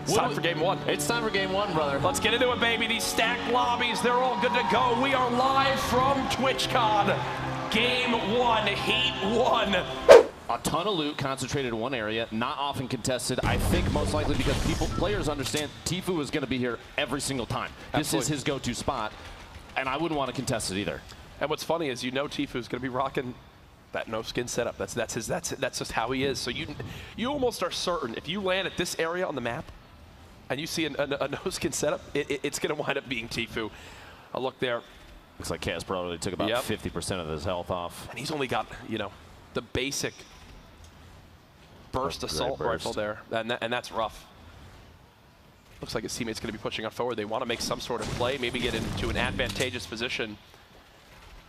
It's time for game one. It's time for game one, brother. Let's get into it, baby. These stacked lobbies, they're all good to go. We are live from TwitchCon. Game one, heat one. A ton of loot concentrated in one area, not often contested. I think most likely because players understand Tfue is going to be here every single time. This is his go-to spot, and I wouldn't want to contest it either. And what's funny is, you know, Tfue is going to be rocking that no skin setup. That's just how he is. So you almost are certain if you land at this area on the map and you see a no skin setup, it's going to wind up being Tfue. A look there. Looks like Chaos probably took about 50% of his health off. And he's only got, you know, the basic burst assault rifle there, and that's rough. Looks like his teammate's going to be pushing on forward. They want to make some sort of play, maybe get into an advantageous position.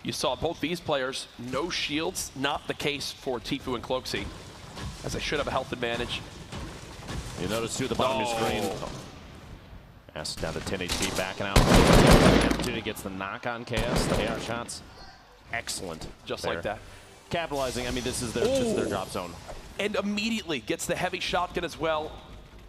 You saw both these players, no shields, not the case for Tfue and Cloak, as they should have a health advantage. You notice too at the bottom of your screen. S down to 10 HP, backing out. Opportunity gets the knock on Chaos. The AR shots, excellent. Just like that. Capitalizing. I mean, this is their drop zone. And immediately gets the heavy shotgun as well.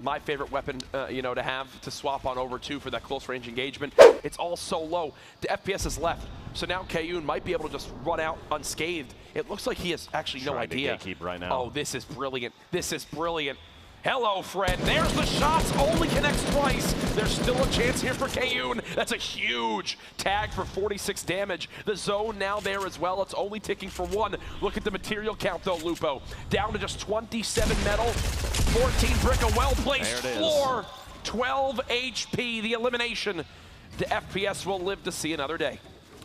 My favorite weapon, you know, to have to swap on over to for that close range engagement. It's all so low. The FPS is left. So now Kayun might be able to just run out unscathed. It looks like he has actually no idea. To gatekeep right now. Oh, this is brilliant. This is brilliant. Hello, friend. There's the shots. Only connects twice. There's still a chance here for Kayun. That's a huge tag for 46 damage. The zone now there as well. It's only ticking for one. Look at the material count, though, Lupo. Down to just 27 metal, 14 brick, a well-placed floor, 12 HP. The elimination. The FPS will live to see another day.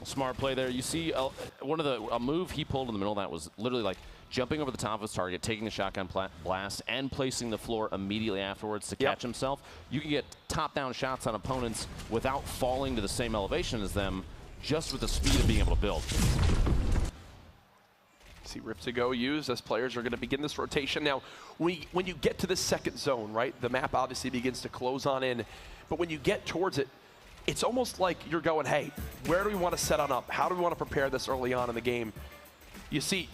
Smart play there. You see a move he pulled in the middle of that was literally like jumping over the top of his target, taking the shotgun blast, and placing the floor immediately afterwards to catch himself. You can get top-down shots on opponents without falling to the same elevation as them, just with the speed of being able to build. See Rift to go used as players are going to begin this rotation. Now, when you get to the second zone, right, the map obviously begins to close on in, but when you get towards it, it's almost like you're going, hey, where do we want to set on up? How do we want to prepare this early on in the game? You see,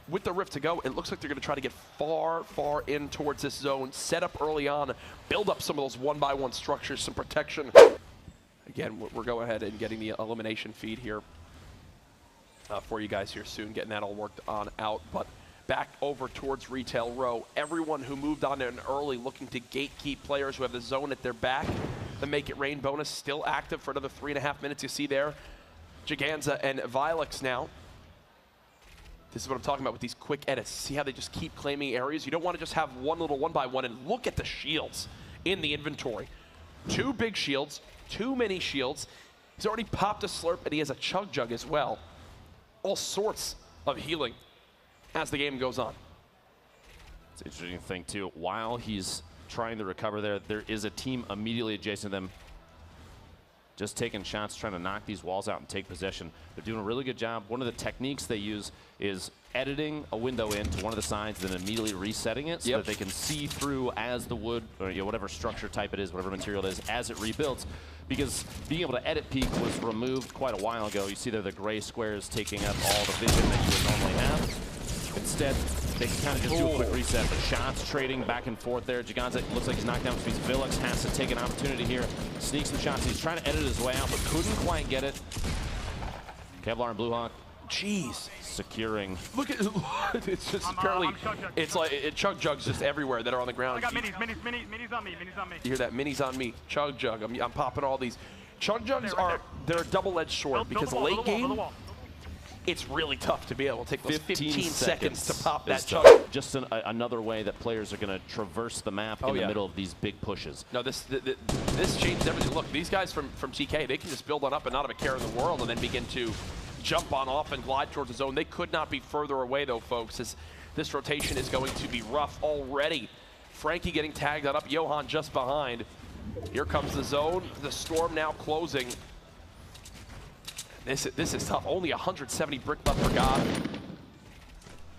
with the Rift to go, it looks like they're going to try to get far, far in towards this zone, set up early on, build up some of those one-by-one structures, some protection. Again, we're going ahead and getting the elimination feed here for you guys here soon, getting that all worked on out. But back over towards Retail Row, everyone who moved on in early looking to gatekeep players who have the zone at their back. The Make It Rain bonus still active for another 3.5 minutes. You see there, Giganza and Vilex now. This is what I'm talking about with these quick edits. See how they just keep claiming areas? You don't want to just have one little one-by-one, and look at the shields in the inventory. 2 big shields, too many shields. He's already popped a slurp, and he has a chug jug as well. All sorts of healing as the game goes on. It's an interesting thing, too. While he's trying to recover there is a team immediately adjacent to them, just taking shots, trying to knock these walls out and take possession. They're doing a really good job. One of the techniques they use is editing a window into one of the sides, then immediately resetting it so that they can see through as the wood, or whatever structure type it is, whatever material it is, as it rebuilds. Because being able to edit peak was removed quite a while ago. You see there the gray squares taking up all the vision that you would normally have. Instead, they can kind of just do a quick reset. The shots trading back and forth there. Giganza looks like he's knocked down, which means Vilex has to take an opportunity here. Sneaks some shots. He's trying to edit his way out, but couldn't quite get it. Kevlar and Bluehawk. Jeez. Securing. Look at it's just apparently it's like chug jugs just everywhere that are on the ground. I got minis on me. You hear that? Minis on me. Chug jug. I'm popping all these. Chug jugs they're a double-edged sword because late game. It's really tough to be able to take those 15 seconds to pop that chug. Just another way that players are going to traverse the map in the middle of these big pushes. No, this changed everything. Look, these guys from TK, they can just build on up and not have a care in the world and then begin to jump on off and glide towards the zone. They could not be further away, though, folks, as this rotation is going to be rough already. Frankie getting tagged on up, Johan just behind. Here comes the zone, the storm now closing. This is tough. Only 170 brick left for God.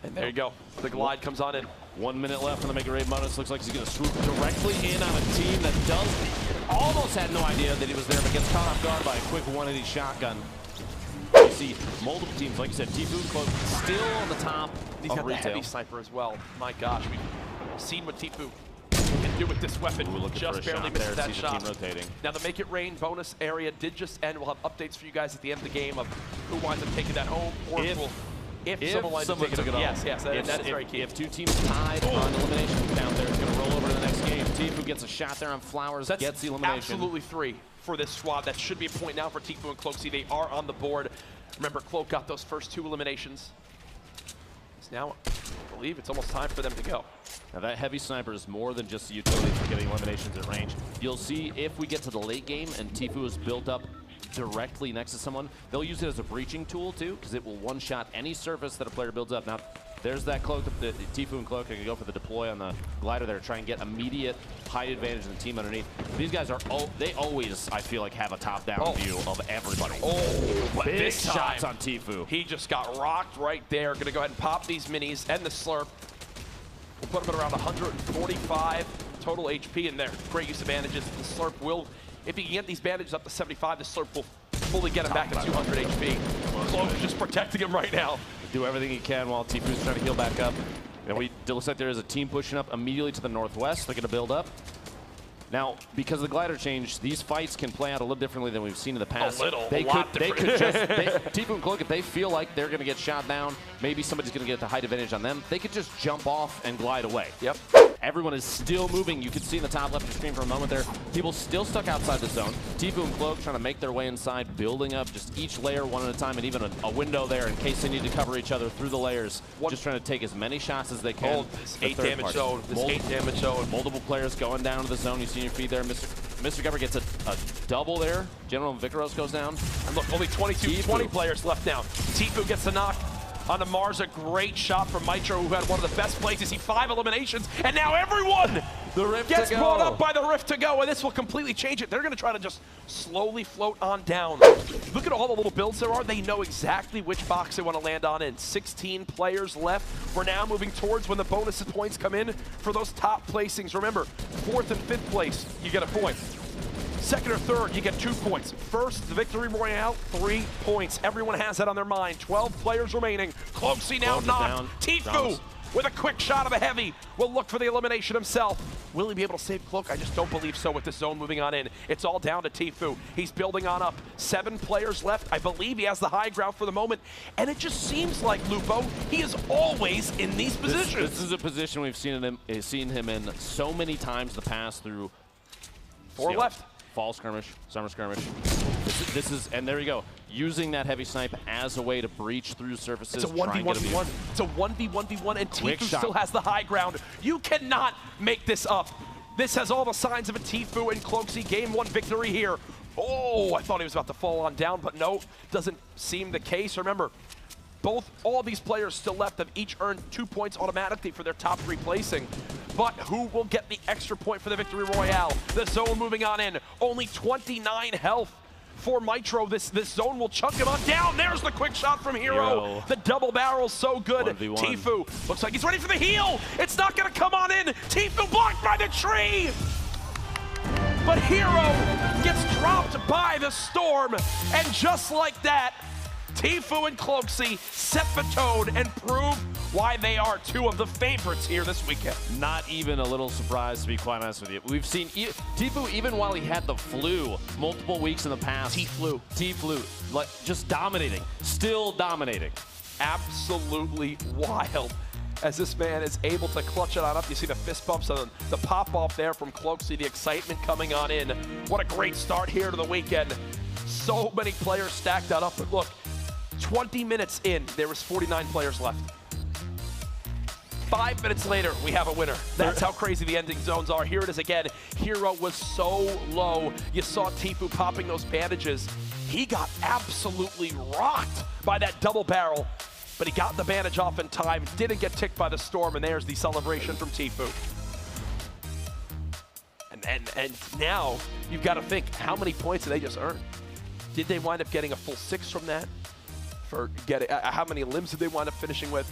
And there you go. The glide comes on in. 1 minute left on the Make It Rain bonus. Looks like he's going to swoop directly in on a team that almost had no idea that he was there, but gets caught off guard by a quick 180 shotgun. You see multiple teams, like you said, Tfue Cloak still on the top. He's got the heavy sniper as well. My gosh, we've seen what Tfue can do with this weapon. Ooh, Just barely misses that shot. Team rotating. Now the Make It Rain bonus area did just end. We'll have updates for you guys at the end of the game of who winds up taking that home, or if someone winds up taking it home. Yes, that is very key. If two teams tied on elimination count, they're going to roll over to the next game. Tfue gets a shot there on Flowers, gets the elimination. Absolutely 3 for this squad. That should be a point now for Tfue and Cloak. See, they are on the board. Remember, Cloak got those first 2 eliminations. It's now, I believe, it's almost time for them to go. Now that heavy sniper is more than just a utility for getting eliminations at range. You'll see if we get to the late game and Tfue is built up directly next to someone, they'll use it as a breaching tool too, because it will one-shot any surface that a player builds up. Now, there's that Cloak, the Tfue and Cloak can go for the deploy on the glider there, try and get immediate height advantage in the team underneath. These guys are, they always, I feel like, have a top-down view of everybody. But big this shots time, on Tfue. He just got rocked right there. Gonna go ahead and pop these minis and the slurp. We'll put him at around 145 total HP in there. Great use of bandages. The slurp will, if he can get these bandages up to 75, the slurp will fully get him back at 200 HP. Cloak just protecting him right now. Do everything he can while Tfue's trying to heal back up. And it looks like there is a team pushing up immediately to the northwest. They're going to build up. Now, because of the glider change, these fights can play out a little differently than we've seen in the past. A lot different. Tfue and Cloak, if they feel like they're going to get shot down, maybe somebody's going to get the height advantage on them, they could just jump off and glide away. Yep. Everyone is still moving. You can see in the top left of the screen for a moment there, people still stuck outside the zone. Tfue and Cloak trying to make their way inside, building up just each layer one at a time, and even a window there in case they need to cover each other through the layers. Just trying to take as many shots as they can. This 8 damage zone. This 8 damage zone. Multiple players going down to the zone. You see in your feed there. Mr. Gubber gets a double there. General Vicaros goes down. And look, only 20 players left now. Tfue gets the knock on the Mars. A great shot from Mitro, who had one of the best plays. You see 5 eliminations, and now everyone gets brought up by the Rift to go, and this will completely change it. They're going to try to just slowly float on down. Look at all the little builds there are. They know exactly which box they want to land on in. 16 players left. We're now moving towards when the bonus points come in for those top placings. Remember, 4th and 5th place, you get a point. 2nd or 3rd, you get 2 points. First, the Victory Royale, 3 points. Everyone has that on their mind. 12 players remaining. Cloaksy now knocked. Tfue with a quick shot of a heavy will look for the elimination himself. Will he be able to save Cloak? I just don't believe so with this zone moving on in. It's all down to Tfue. He's building on up. 7 players left. I believe he has the high ground for the moment. And it just seems like, Lupo, he is always in these positions. This is a position we've seen him in so many times in the past through 4 left. FallSkirmish, Summer Skirmish. This is, and there you go, using that heavy snipe as a way to breach through surfaces. It's a 1v1v1. It's a 1v1v1, and Tfue still has the high ground. You cannot make this up. This has all the signs of a Tfue and Cloaksy Game 1 victory here. Oh, I thought he was about to fall on down, but no, doesn't seem the case. Remember, all these players still left have each earned 2 points automatically for their top 3 placing. But who will get the extra point for the Victory Royale? The zone moving on in. Only 29 health for Mitro. This zone will chunk him on down. There's the quick shot from Hero. The double barrel's so good. 1v1. Tfue looks like he's ready for the heal. It's not going to come on in. Tfue blocked by the tree. But Hero gets dropped by the storm. And just like that, Tfue and Cloaksy set the tone and prove why they are 2 of the favorites here this weekend. Not even a little surprised, to be quite honest with you. We've seen Tfue, even while he had the flu multiple weeks in the past. Tfue, like, just dominating, still dominating. Absolutely wild as this man is able to clutch it on up. You see the fist bumps and the pop off there from Cloaksy, the excitement coming on in. What a great start here to the weekend. So many players stacked that up, but look, 20 minutes in, there was 49 players left. 5 minutes later, we have a winner. That's how crazy the ending zones are. Here it is again. Hero was so low. You saw Tfue popping those bandages. He got absolutely rocked by that double barrel, but he got the bandage off in time, didn't get ticked by the storm, and there's the celebration from Tfue. And now, you've got to think, how many points did they just earn? Did they wind up getting a full 6 from that? How many limbs did they wind up finishing with?